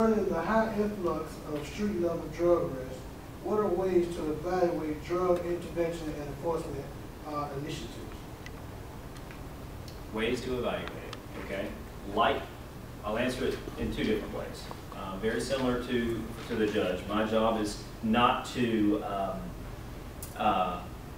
Concerning the high influx of street-level drug arrests, what are ways to evaluate drug intervention and enforcement initiatives? Ways to evaluate it, okay? I'll answer it in two different ways. Very similar to the judge. My job is not to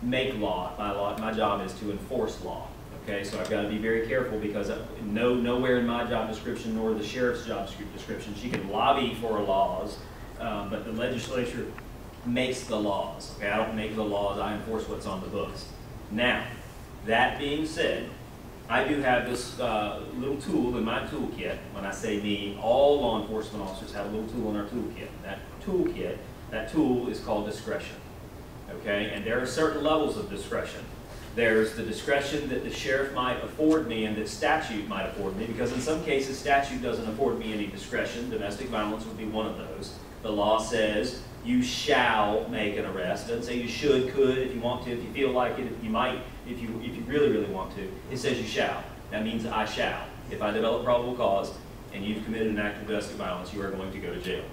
make law. My job is to enforce law. Okay, so I've got to be very careful because nowhere in my job description nor the sheriff's job description she can lobby for laws, but the legislature makes the laws. Okay, I don't make the laws, I enforce what's on the books. Now, that being said, I do have this little tool in my toolkit. When I say me, all law enforcement officers have a little tool in our toolkit. That tool is called discretion. Okay, and there are certain levels of discretion. There's the discretion that the sheriff might afford me and that statute might afford me, because in some cases statute doesn't afford me any discretion. Domestic violence would be one of those. The law says you shall make an arrest. It doesn't say you should, could, if you want to, if you feel like it, you might, if you really, really want to. It says you shall. That means I shall. If I develop probable cause and you've committed an act of domestic violence, you are going to go to jail.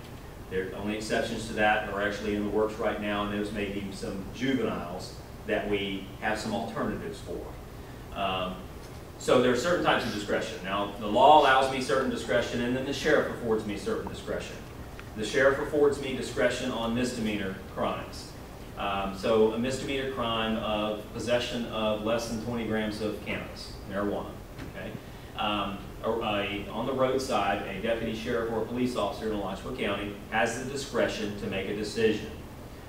There are only exceptions to that are actually in the works right now, and those may be some juveniles that we have some alternatives for. So there are certain types of discretion. Now, the law allows me certain discretion, and then the sheriff affords me certain discretion. The sheriff affords me discretion on misdemeanor crimes. So a misdemeanor crime of possession of less than 20 grams of cannabis, marijuana. Okay? On the roadside, a deputy sheriff or a police officer in Alachua County has the discretion to make a decision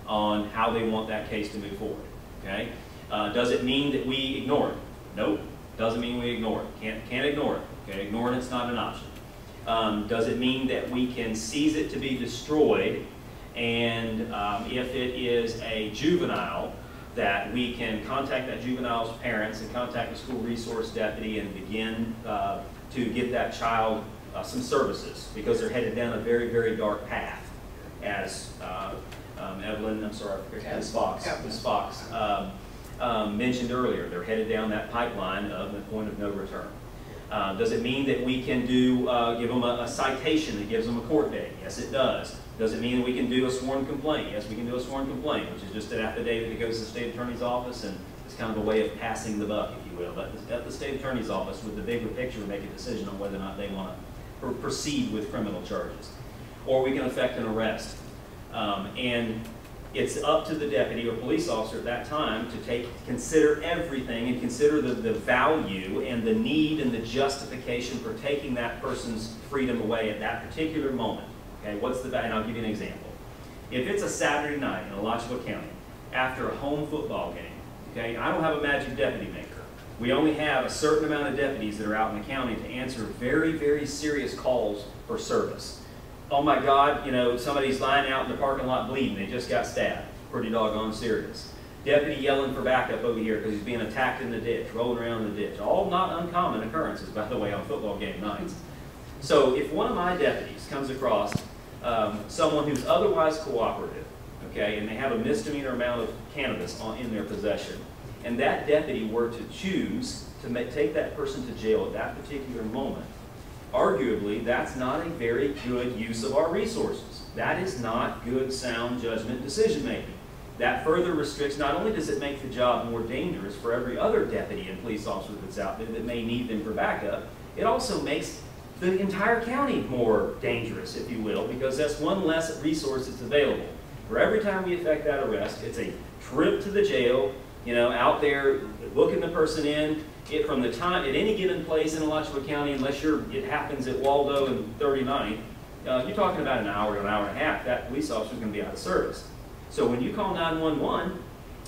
on how they want that case to move forward. Okay? Does it mean that we ignore it? Nope. Doesn't mean we ignore it. Can't ignore it. Okay? Ignoring it's not an option. Does it mean that we can seize it to be destroyed, and if it is a juvenile, that we can contact that juvenile's parents and contact the school resource deputy and begin to get that child some services, because they're headed down a very, very dark path, as Ms. Fox mentioned earlier. They're headed down that pipeline of the point of no return. Does it mean that we can give them a citation that gives them a court date? Yes, it does. Does it mean that we can do a sworn complaint? Yes, we can do a sworn complaint, which is just an affidavit that goes to the state attorney's office, and it's kind of a way of passing the buck, if you will. Let the state attorney's office, with the bigger picture, make a decision on whether or not they want to proceed with criminal charges. Or we can effect an arrest. And it's up to the deputy or police officer at that time to consider everything and consider the value and the need and the justification for taking that person's freedom away at that particular moment. Okay, and I'll give you an example. If it's a Saturday night in Alachua County after a home football game, okay, I don't have a magic deputy maker. We only have a certain amount of deputies that are out in the county to answer very, very serious calls for service. Oh my God, somebody's lying out in the parking lot bleeding. They just got stabbed. Pretty doggone serious. Deputy yelling for backup over here because he's being attacked in the ditch, rolling around in the ditch. All not uncommon occurrences, by the way, on football game nights. So if one of my deputies comes across someone who's otherwise cooperative, okay, and they have a misdemeanor amount of cannabis in their possession, and that deputy were to choose to take that person to jail at that particular moment, arguably, that's not a very good use of our resources. That is not good, sound judgment decision making. That further restricts, not only does it make the job more dangerous for every other deputy and police officer that's out there that may need them for backup, it also makes the entire county more dangerous, if you will, because that's one less resource that's available. For every time we effect that arrest, it's a trip to the jail, out there booking the person in. From the time at any given place in Alachua County, unless it happens at Waldo and 39th, you're talking about an hour to an hour and a half. That police officer is going to be out of service. So when you call 911,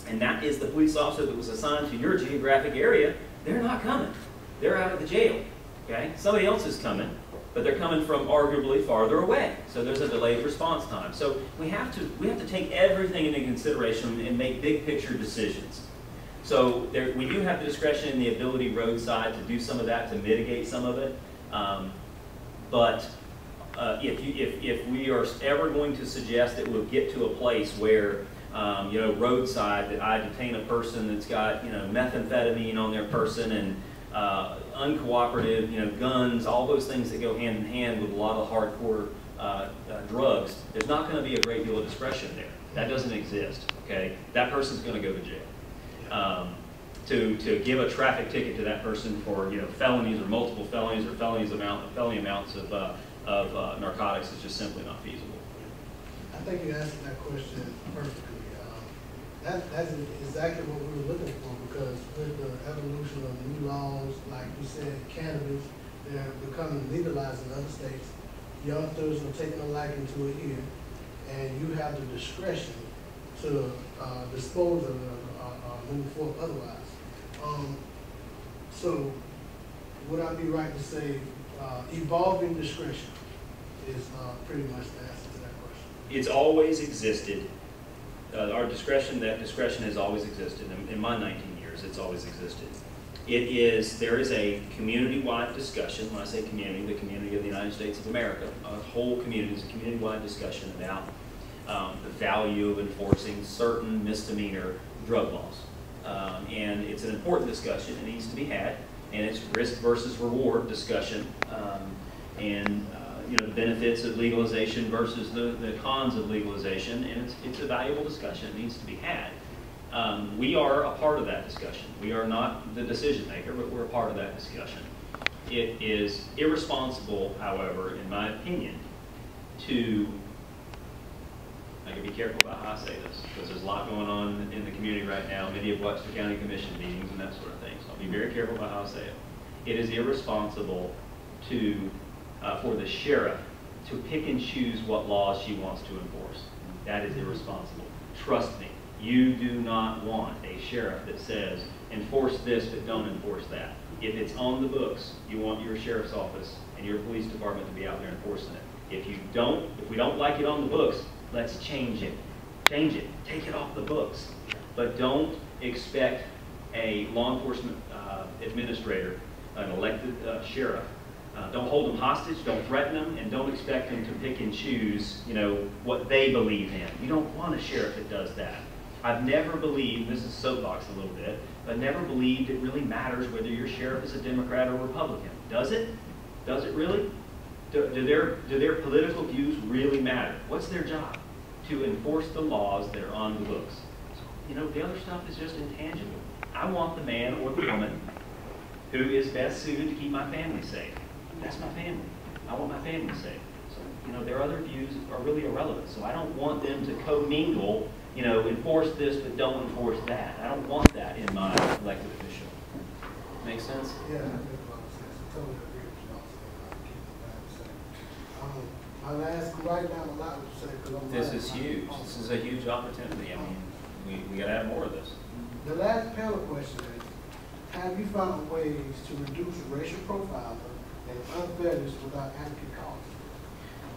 and that is the police officer that was assigned to your geographic area, they're not coming. They're out of the jail. Okay, somebody else is coming, but they're coming from arguably farther away. So there's a delayed response time. So we have to take everything into consideration and make big picture decisions. So we do have the discretion and the ability roadside to do some of that, to mitigate some of it. But if we are ever going to suggest that we'll get to a place where, roadside, that I detain a person that's got, methamphetamine on their person and uncooperative, guns, all those things that go hand in hand with a lot of hardcore drugs, there's not going to be a great deal of discretion there. That doesn't exist, okay? That person's going to go to jail. To give a traffic ticket to that person for, you know, felonies or multiple felonies or felony amounts of narcotics is just simply not feasible. I think you answered that question perfectly. That's exactly what we were looking for, because with the evolution of new laws, like you said, cannabis, they're becoming legalized in other states. Youngsters are taking a liking to it here, and you have the discretion to dispose of it or move forward otherwise. So would I be right to say evolving discretion is pretty much the answer to that question? It's always existed. Our discretion, that discretion has always existed. In my 19 years, it's always existed. There is a community-wide discussion. When I say community, the community of the United States of America, a whole community is a community-wide discussion about the value of enforcing certain misdemeanor drug laws. And it's an important discussion. It needs to be had. And it's risk versus reward discussion. You know, the benefits of legalization versus the cons of legalization, and it's a valuable discussion. It needs to be had. We are a part of that discussion. We are not the decision maker, but we're a part of that discussion. It is irresponsible, however, in my opinion, I can be careful about how I say this, because there's a lot going on in the community right now. Many have watched the county commission meetings and that sort of thing, so I'll be very careful about how I say it. It is irresponsible for the sheriff to pick and choose what laws she wants to enforce. That is irresponsible. Trust me, you do not want a sheriff that says, enforce this but don't enforce that. If it's on the books, you want your sheriff's office and your police department to be out there enforcing it. If we don't like it on the books, let's change it. Change it. Take it off the books. But don't expect a law enforcement administrator, an elected sheriff, don't hold them hostage, don't threaten them, and don't expect them to pick and choose, you know, what they believe in. You don't want a sheriff that does that. I've never believed, this is soapbox a little bit, but never believed it really matters whether your sheriff is a Democrat or Republican. Does it? Does it really? Do their political views really matter? What's their job? To enforce the laws that are on the books. So, you know, the other stuff is just intangible. I want the man or the woman who is best suited to keep my family safe. That's my family. I want my family safe. So, you know, their other views are really irrelevant. So I don't want them to commingle, you know, enforce this but don't enforce that. I don't want that in my elected official. Make sense? Yeah, that makes a lot of sense. I totally agree with you also about keeping the family safe. My last, right now, a lot to say, because I'm This is huge. This is a huge opportunity. I mean, we got to have more of this. The last panel question is, have you found ways to reduce racial profiling and unfairness without advocate costs?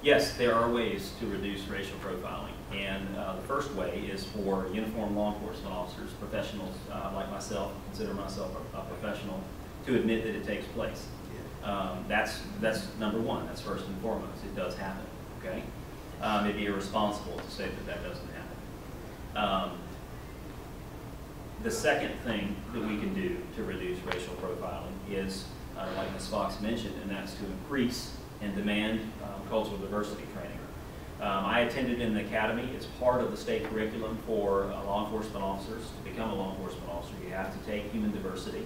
Yes, there are ways to reduce racial profiling. And the first way is for uniformed law enforcement officers, professionals like myself, consider myself a professional, to admit that it takes place. That's number one. That's first and foremost. It does happen. Okay, it'd be irresponsible to say that that doesn't happen. The second thing that we can do to reduce racial profiling is, like Ms. Fox mentioned, and that's to increase and demand cultural diversity training. I attended an academy. It's part of the state curriculum for law enforcement officers. To become a law enforcement officer, you have to take human diversity.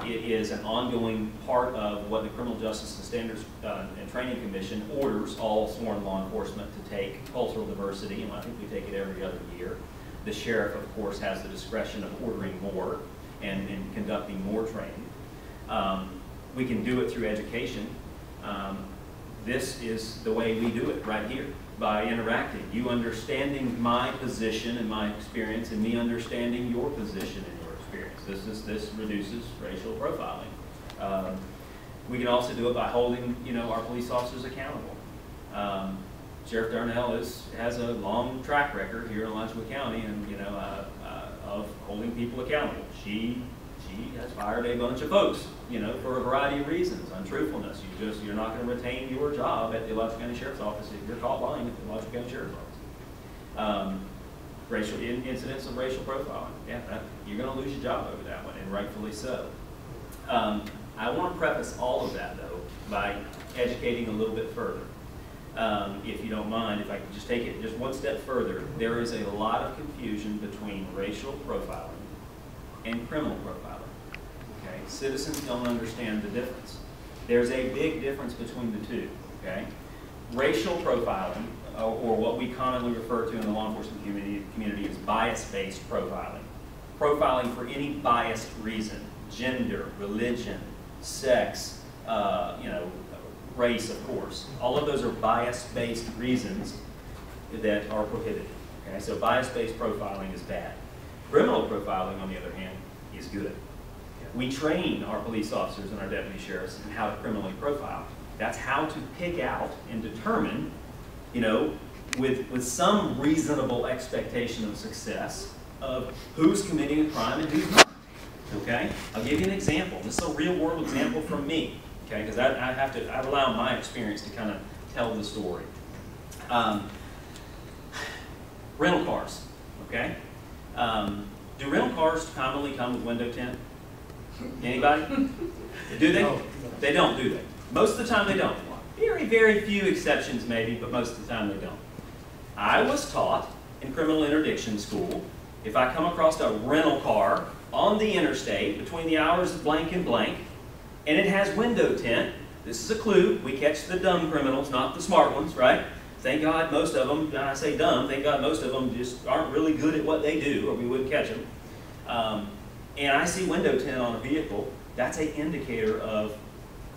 It is an ongoing part of what the Criminal Justice and Standards and Training Commission orders all sworn law enforcement to take cultural diversity, and I think we take it every other year. The sheriff, of course, has the discretion of ordering more and conducting more training. We can do it through education. This is the way we do it right here, by interacting. You understanding my position and my experience, and me understanding your position and your experience. This reduces racial profiling. We can also do it by holding, you know, our police officers accountable. Sheriff Darnell has a long track record here in Alachua County, and you know, of holding people accountable. She has fired a bunch of folks, you know, for a variety of reasons. Untruthfulness. You're not going to retain your job at the Alachua County Sheriff's Office if you're caught lying at the Alachua County Sheriff's Office. Racial incidents of racial profiling. Yeah, you're going to lose your job over that one, and rightfully so. I want to preface all of that though by educating a little bit further. if you don't mind, if I could just take it just one step further, there is a lot of confusion between racial profiling and criminal profiling. Okay? Citizens don't understand the difference. There's a big difference between the two. Okay? Racial profiling, or what we commonly refer to in the law enforcement community is bias-based profiling. Profiling for any biased reason, gender, religion, sex, race, of course. All of those are bias-based reasons that are prohibited. Okay? So bias-based profiling is bad. Criminal profiling, on the other hand, is good. We train our police officers and our deputy sheriffs in how to criminally profile. That's how to pick out and determine, with some reasonable expectation of success, of who's committing a crime and who's not. Okay? I'll give you an example. This is a real-world example from me. Okay? Because I rely on my experience to kind of tell the story. Rental cars. Okay? Do rental cars commonly come with window tint? Anybody? Do they? No. They don't, do they? Most of the time they don't. Very, very few exceptions maybe, but most of the time they don't. I was taught in criminal interdiction school, if I come across a rental car on the interstate between the hours of blank and blank, and it has window tint, this is a clue. We catch the dumb criminals, not the smart ones, right? Thank God most of them, when I say dumb, thank God most of them just aren't really good at what they do, or we wouldn't catch them. And I see window tint on a vehicle, that's an indicator of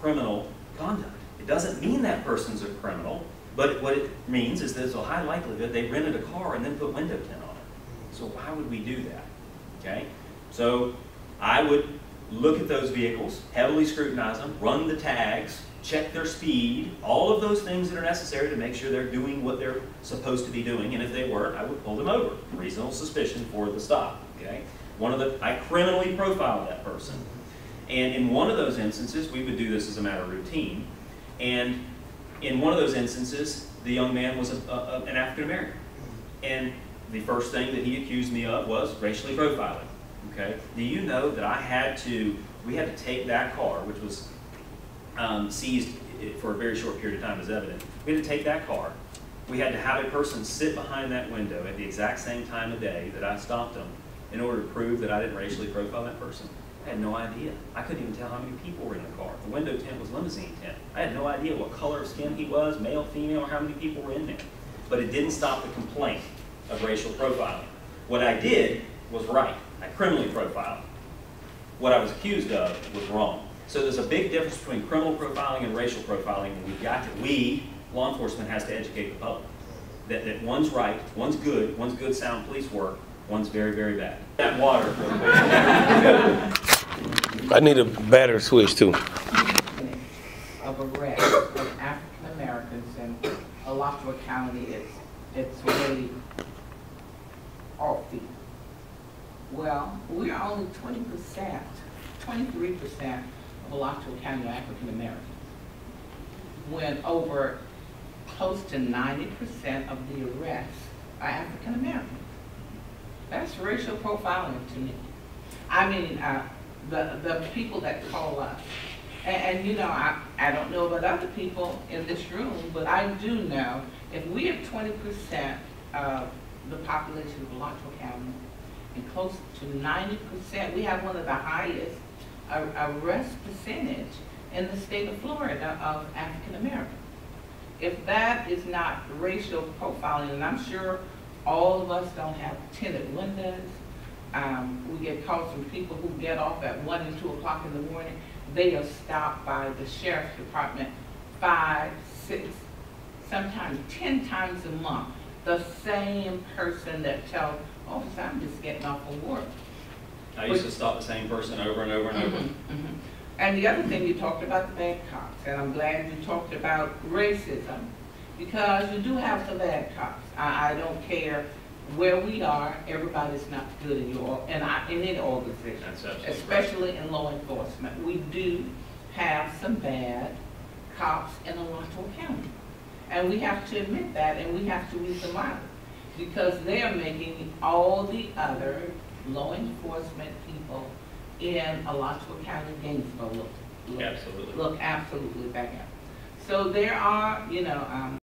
criminal conduct. It doesn't mean that person's a criminal, but what it means is there's a high likelihood they rented a car and then put window tint on it. So why would we do that? Okay? So I would look at those vehicles, heavily scrutinize them, run the tags, check their speed, all of those things that are necessary to make sure they're doing what they're supposed to be doing, and if they weren't, I would pull them over. Reasonable suspicion for the stop. Okay? I criminally profiled that person. And in one of those instances, we would do this as a matter of routine, and in one of those instances, the young man was an African American. And the first thing that he accused me of was racially profiling. Okay? Do you know that we had to take that car, which was seized for a very short period of time as evidence. We had to take that car. We had to have a person sit behind that window at the exact same time of day that I stopped them in order to prove that I didn't racially profile that person. I had no idea. I couldn't even tell how many people were in the car. The window tint was limousine tint. I had no idea what color of skin he was, male, female, or how many people were in there. But it didn't stop the complaint of racial profiling. What I did was right. I criminally profiled. What I was accused of was wrong. So there's a big difference between criminal profiling and racial profiling, and we, law enforcement, has to educate the public. That one's right, one's good sound police work, one's very, very bad. That water real quick. I need a battery switch too. Of arrest of African Americans in Alachua County, it's really offbeat. Well, we are only 20%, 23% of Alachua County are African Americans, when over close to 90% of the arrests are African Americans. That's racial profiling to me. I mean, the people that call us, and I don't know about other people in this room, but I do know if we have 20% of the population of Alachua County and close to 90%, we have one of the highest arrest percentage in the state of Florida of African Americans. If that is not racial profiling, and I'm sure all of us don't have tinted windows. We get calls from people who get off at 1 and 2 o'clock in the morning. They are stopped by the sheriff's department 5, 6, sometimes 10 times a month. The same person that tells, officer, I'm just getting off of work. I used to stop the same person over and over and over. And the other thing, you talked about the bad cops, and I'm glad you talked about racism, because you do have some bad cops. I don't care where we are, everybody's not good in any organization, especially in law enforcement. We do have some bad cops in Alachua County. And we have to admit that, and we have to root them out, because they are making all the other law enforcement people in Alachua County, Gainesville look absolutely bad. So there are,